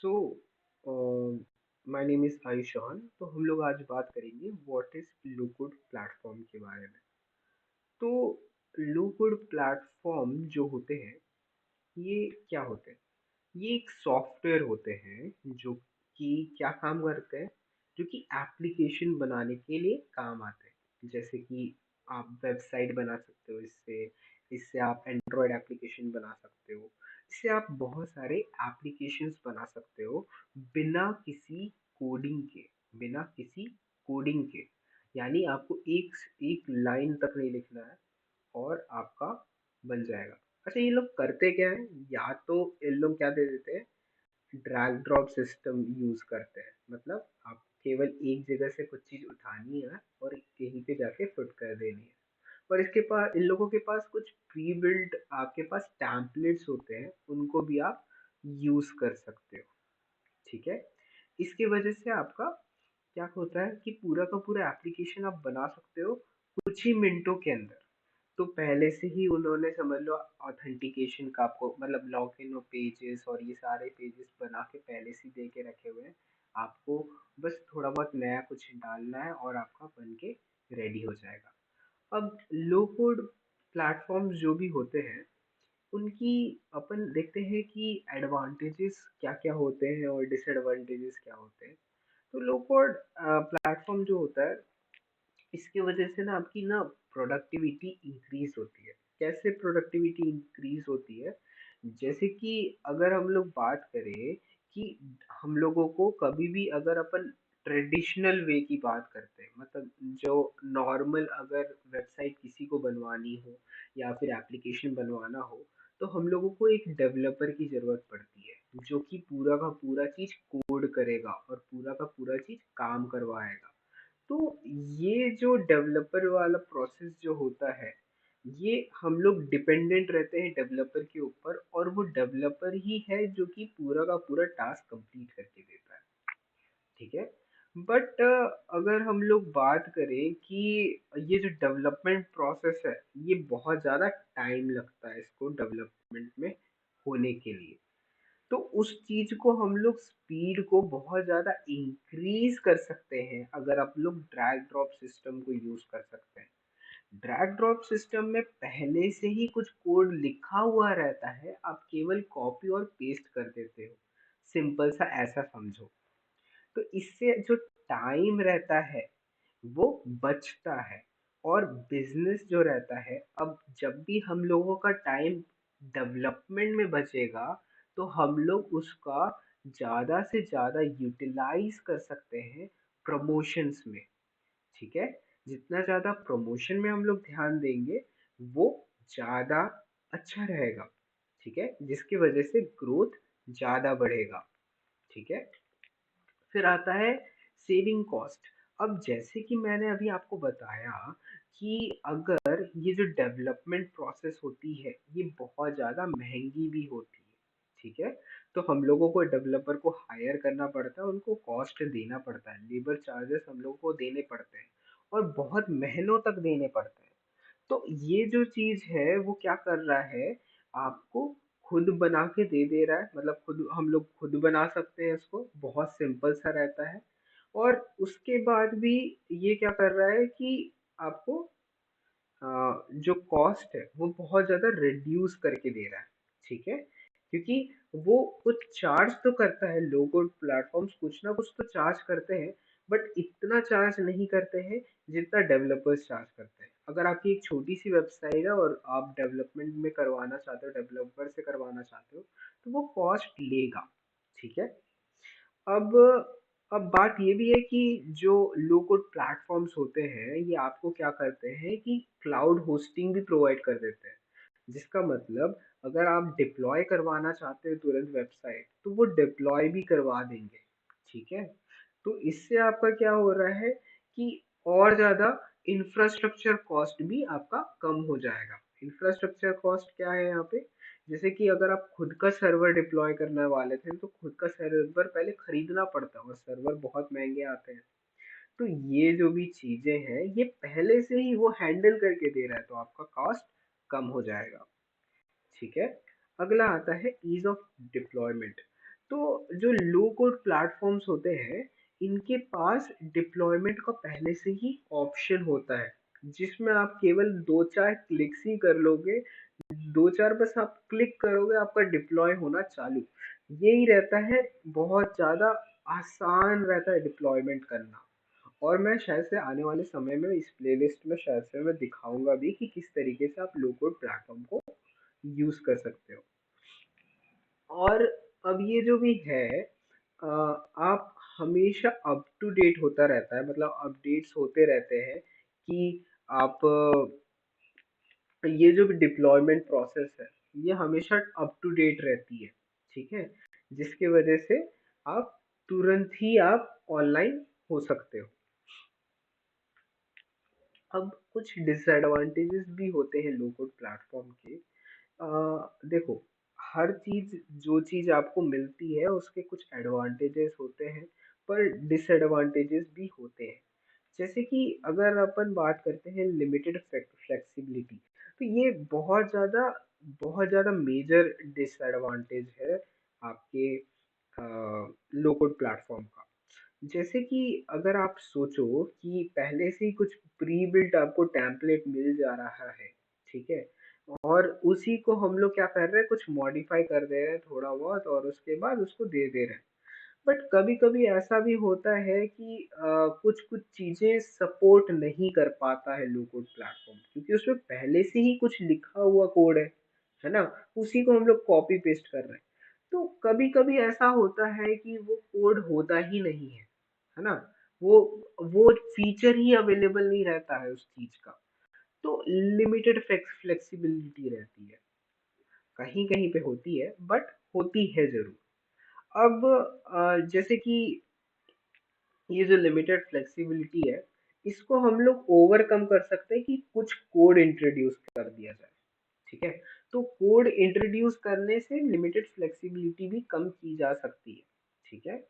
So my name is Ayushan. तो हम लोग आज बात करेंगे what is low code platform के बारे में। तो लो कोड प्लेटफॉर्म जो होते हैं ये क्या होते हैं? ये एक सॉफ्टवेयर होते हैं जो कि क्या काम करते हैं, जो कि एप्लीकेशन बनाने के लिए काम आते हैं। जैसे कि आप वेबसाइट बना सकते हो इससे, इससे आप एंड्रॉयड एप्लीकेशन बना सकते हो, इससे आप बहुत सारे एप्लीकेशंस बना सकते हो बिना किसी कोडिंग के। बिना किसी कोडिंग के यानी आपको एक एक लाइन तक नहीं लिखना है और आपका बन जाएगा। अच्छा, ये लोग करते क्या है? या तो ये लोग क्या दे देते हैं, ड्रैग ड्रॉप सिस्टम यूज करते हैं। मतलब आप केवल एक जगह से कुछ चीज उठानी है और कहीं पे जाके फिट कर देनी है। और इसके पास, इन लोगों के पास कुछ प्री बिल्ड आपके पास टेम्पलेट्स होते हैं, उनको भी आप यूज कर सकते हो। ठीक है, इसकी वजह से आपका क्या होता है कि पूरा का पूरा एप्लीकेशन आप बना सकते हो कुछ ही मिनटों के अंदर। तो पहले से ही उन्होंने समझ लो ऑथेंटिकेशन का आपको मतलब लॉग इन और पेजेस और ये सारे पेजेस बना के पहले से ही दे के रखे हुए हैं। आपको बस थोड़ा बहुत नया कुछ डालना है और आपका बन के रेडी हो जाएगा। अब लो कोड प्लेटफॉर्म जो भी होते हैं उनकी अपन देखते हैं कि एडवांटेजेस क्या क्या होते हैं और डिसएडवांटेजेस क्या होते हैं। तो लो कोड प्लेटफॉर्म जो होता है, इसकी वजह से ना आपकी ना प्रोडक्टिविटी इंक्रीज होती है। कैसे प्रोडक्टिविटी इंक्रीज होती है? जैसे कि अगर हम लोग बात करें कि हम लोगों को कभी भी अगर अपन ट्रेडिशनल वे की बात करते हैं, मतलब जो नॉर्मल अगर वेबसाइट किसी को बनवानी हो या फिर एप्लीकेशन बनवाना हो, तो हम लोगों को एक डेवलपर की ज़रूरत पड़ती है जो कि पूरा का पूरा चीज़ कोड करेगा और पूरा का पूरा चीज़ काम करवाएगा। तो ये जो डेवलपर वाला प्रोसेस जो होता है, ये हम लोग डिपेंडेंट रहते हैं डेवलपर के ऊपर, और वो डेवलपर ही है जो कि पूरा का पूरा टास्क कंप्लीट करके देता है। ठीक है, बट अगर हम लोग बात करें कि ये जो डेवलपमेंट प्रोसेस है, ये बहुत ज़्यादा टाइम लगता है इसको डेवलपमेंट में होने के लिए। तो उस चीज को हम लोग स्पीड को बहुत ज़्यादा इंक्रीज कर सकते हैं अगर आप लोग ड्रैग ड्रॉप सिस्टम को यूज कर सकते हैं। ड्रैग ड्रॉप सिस्टम में पहले से ही कुछ कोड लिखा हुआ रहता है, आप केवल कॉपी और पेस्ट कर देते हो। सिंपल सा ऐसा समझो। तो इससे जो टाइम रहता है वो बचता है। और बिजनेस जो रहता है, अब जब भी हम लोगों का टाइम डेवलपमेंट में बचेगा तो हम लोग उसका ज़्यादा से ज़्यादा यूटिलाइज कर सकते हैं प्रमोशंस में। ठीक है, जितना ज़्यादा प्रमोशन में हम लोग ध्यान देंगे वो ज़्यादा अच्छा रहेगा। ठीक है, जिसकी वजह से ग्रोथ ज़्यादा बढ़ेगा। ठीक है, फिर आता है सेविंग कॉस्ट। अब जैसे कि मैंने अभी आपको बताया कि अगर ये जो डेवलपमेंट प्रोसेस होती है ये बहुत ज़्यादा महंगी भी होती है। ठीक है, तो हम लोगों को डेवलपर को हायर करना पड़ता है, उनको कॉस्ट देना पड़ता है, लेबर चार्जेस हम लोगों को देने पड़ते हैं और बहुत महीनों तक देने पड़ते हैं। तो ये जो चीज़ है वो क्या कर रहा है, आपको खुद बना के दे दे रहा है। मतलब खुद हम लोग खुद बना सकते हैं इसको, बहुत सिंपल सा रहता है। और उसके बाद भी ये क्या कर रहा है कि आपको जो कॉस्ट है वो बहुत ज़्यादा रिड्यूस करके दे रहा है। ठीक है, क्योंकि वो कुछ चार्ज तो करता है, लोगो प्लेटफॉर्म्स कुछ ना कुछ तो चार्ज करते हैं, बट इतना चार्ज नहीं करते हैं जितना डेवलपर्स चार्ज करते हैं। अगर आपकी एक छोटी सी वेबसाइट है और आप डेवलपमेंट में करवाना चाहते हो, डेवलपर से करवाना चाहते हो, तो वो कॉस्ट लेगा। ठीक है, अब अब बात ये भी है कि जो लो कोड प्लेटफॉर्म्स होते हैं ये आपको क्या करते हैं कि क्लाउड होस्टिंग भी प्रोवाइड कर देते हैं। जिसका मतलब अगर आप डिप्लॉय करवाना चाहते हो तुरंत वेबसाइट, तो वो डिप्लॉय भी करवा देंगे। ठीक है, तो इससे आपका क्या हो रहा है कि और ज़्यादा इंफ्रास्ट्रक्चर कॉस्ट भी आपका कम हो जाएगा। इंफ्रास्ट्रक्चर कॉस्ट क्या है यहाँ पे? जैसे कि अगर आप खुद का सर्वर डिप्लॉय करने वाले थे तो खुद का सर्वर पहले खरीदना पड़ता है और सर्वर बहुत महंगे आते हैं। तो ये जो भी चीजें हैं ये पहले से ही वो हैंडल करके दे रहा है, तो आपका कॉस्ट कम हो जाएगा। ठीक है, अगला आता है ईज ऑफ डिप्लॉयमेंट। तो जो लो कोड प्लेटफॉर्म्स होते हैं, इनके पास डिप्लॉयमेंट का पहले से ही ऑप्शन होता है, जिसमें आप केवल दो चार क्लिक्स ही कर लोगे। दो चार बस आप क्लिक करोगे, आपका डिप्लॉय होना चालू। यही रहता है, बहुत ज़्यादा आसान रहता है डिप्लॉयमेंट करना। और मैं शायद से आने वाले समय में इस प्लेलिस्ट में शायद से मैं दिखाऊंगा भी कि किस तरीके से आप लो कोड प्लेटफॉर्म को यूज़ कर सकते हो। और अब ये जो भी है, आप हमेशा अप टू डेट होता रहता है, मतलब अपडेट्स होते रहते हैं कि आप ये जो भी डिप्लॉयमेंट प्रोसेस है, ये हमेशा अप टू डेट रहती है। ठीक है, जिसकी वजह से आप तुरंत ही आप ऑनलाइन हो सकते हो। अब कुछ डिसएडवांटेजेस भी होते हैं लो कोड प्लेटफॉर्म के। देखो, हर चीज, जो चीज आपको मिलती है उसके कुछ एडवांटेजेस होते हैं, पर डिसएडवांटेजेस भी होते हैं। जैसे कि अगर अपन बात करते हैं लिमिटेड फ्लेक्सिबिलिटी, तो ये बहुत ज़्यादा मेजर डिसएडवांटेज है आपके लो कोड प्लेटफॉर्म का। जैसे कि अगर आप सोचो कि पहले से ही कुछ प्री बिल्ट आपको टेम्पलेट मिल जा रहा है, ठीक है, और उसी को हम लोग क्या कर रहे हैं, कुछ मॉडिफाई कर दे रहे हैं थोड़ा बहुत, और उसके बाद उसको दे दे रहे हैं। बट कभी कभी ऐसा भी होता है कि कुछ कुछ चीजें सपोर्ट नहीं कर पाता है लो कोड प्लेटफॉर्म, क्योंकि उसमें पहले से ही कुछ लिखा हुआ कोड है ना, उसी को हम लोग कॉपी पेस्ट कर रहे हैं। तो कभी कभी ऐसा होता है कि वो कोड होता ही नहीं है ना, वो वो फीचर ही अवेलेबल नहीं रहता है उस चीज का। तो लिमिटेड फ्लेक्सिबिलिटी रहती है, कहीं कहीं पे होती है, बट होती है जरूर। अब जैसे कि ये जो लिमिटेड फ्लेक्सिबिलिटी है, इसको हम लोग ओवरकम कर सकते हैं कि कुछ कोड इंट्रोड्यूस कर दिया जाए। ठीक है, तो कोड इंट्रोड्यूस करने से लिमिटेड फ्लेक्सिबिलिटी भी कम की जा सकती है। ठीक है,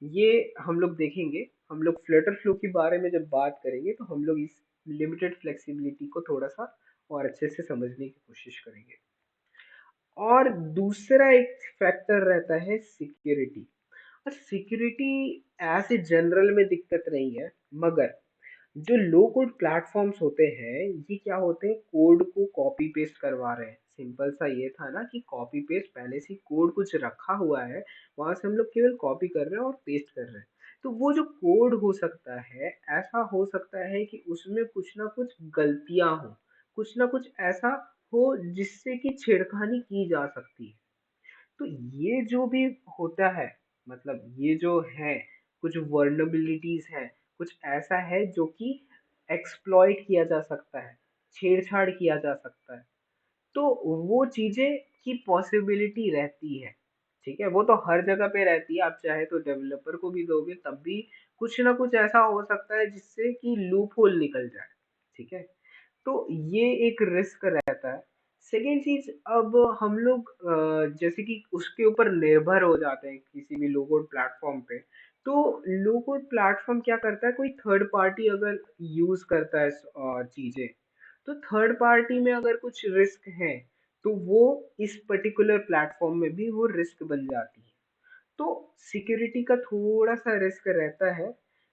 ये हम लोग देखेंगे। हम लोग फ्लटर फ्लो के बारे में जब बात करेंगे, तो हम लोग इस लिमिटेड फ्लेक्सिबिलिटी को थोड़ा सा और अच्छे से समझने की कोशिश करेंगे। और दूसरा एक फैक्टर रहता है सिक्योरिटी। और सिक्योरिटी ऐसे जनरल में दिक्कत नहीं है, मगर जो लो कोड प्लेटफॉर्म्स होते हैं, ये क्या होते हैं, कोड को कॉपी पेस्ट करवा रहे हैं। सिंपल सा ये था ना कि कॉपी पेस्ट, पहले से कोड कुछ रखा हुआ है, वहां से हम लोग केवल कॉपी कर रहे हैं और पेस्ट कर रहे हैं। तो वो जो कोड हो सकता है, ऐसा हो सकता है कि उसमें कुछ ना कुछ गलतियां हो, कुछ ना कुछ ऐसा हो जिससे कि छेड़खानी की जा सकती है। तो ये जो भी होता है, मतलब ये जो है, कुछ वर्नेबिलिटीज है, कुछ ऐसा है जो कि एक्सप्लॉइट किया जा सकता है, छेड़छाड़ किया जा सकता है। तो वो चीजें की पॉसिबिलिटी रहती है। ठीक है, वो तो हर जगह पे रहती है, आप चाहे तो डेवलपर को भी दोगे तब भी कुछ ना कुछ ऐसा हो सकता है जिससे कि लूप होल निकल जाए। ठीक है, तो ये एक रिस्क रहता है। सेकेंड चीज, अब हम लोग जैसे कि उसके ऊपर निर्भर हो जाते हैं किसी भी लो कोड प्लेटफॉर्म पे। तो लो कोड प्लेटफॉर्म क्या करता है, कोई थर्ड पार्टी अगर यूज करता है चीजें, तो थर्ड पार्टी में अगर कुछ रिस्क है, तो वो इस पर्टिकुलर प्लेटफॉर्म में भी वो रिस्क बन जाती है। तो सिक्योरिटी का थोड़ा सा रिस्क रहता है,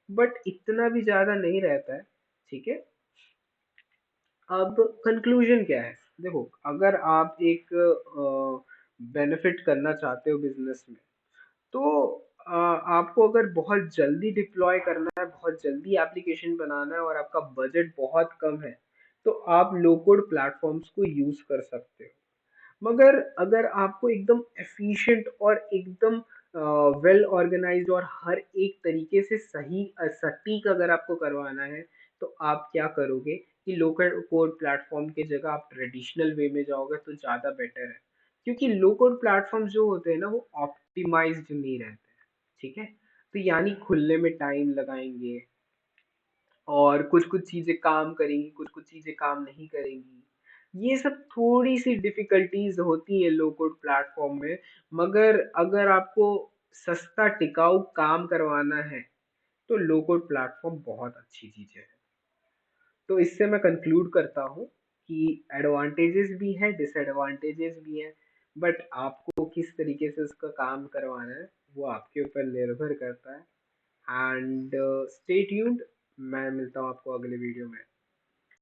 बट इतना भी ज्यादा नहीं रहता है। ठीक है, अब कंक्लूजन क्या है, देखो, अगर आप एक बेनिफिट करना चाहते हो बिजनेस में, तो आपको अगर बहुत जल्दी डिप्लॉय करना है, बहुत जल्दी एप्लीकेशन बनाना है, और आपका बजट बहुत कम है, तो आप लो कोड प्लेटफॉर्म्स को यूज कर सकते हो। मगर अगर आपको एकदम एफिशिएंट और एकदम वेल ऑर्गेनाइज्ड और हर एक तरीके से सही सटीक अगर आपको करवाना है, तो आप क्या करोगे कि लोकल कोड प्लेटफॉर्म की जगह आप ट्रेडिशनल वे में जाओगे तो ज़्यादा बेटर है। क्योंकि लो कोड प्लेटफॉर्म जो होते हैं ना, वो ऑप्टिमाइज्ड नहीं रहते हैं। ठीक है, तो यानी खुलने में टाइम लगाएंगे, और कुछ-कुछ चीज़ें काम करेंगी, कुछ-कुछ चीज़ें काम नहीं करेंगी। ये सब थोड़ी-सी डिफ़िकल्टीज़ होती है लो कोड प्लेटफ़ॉर्म में, मगर अगर आपको सस्ता टिकाऊ काम करवाना है, तो लो कोड प्लेटफ़ॉर्म बहुत अच्छी चीज़ है। तो इससे मैं कंक्लूड करता हूँ कि एडवांटेजेस भी हैं, डिसएडवांटेजेस भी हैं, बट आपको किस तरीके से उसका काम करवाना है वो आपके ऊपर निर्भर करता है। एंड स्टे ट्यून्ड, मैं मिलता हूँ आपको अगले वीडियो में।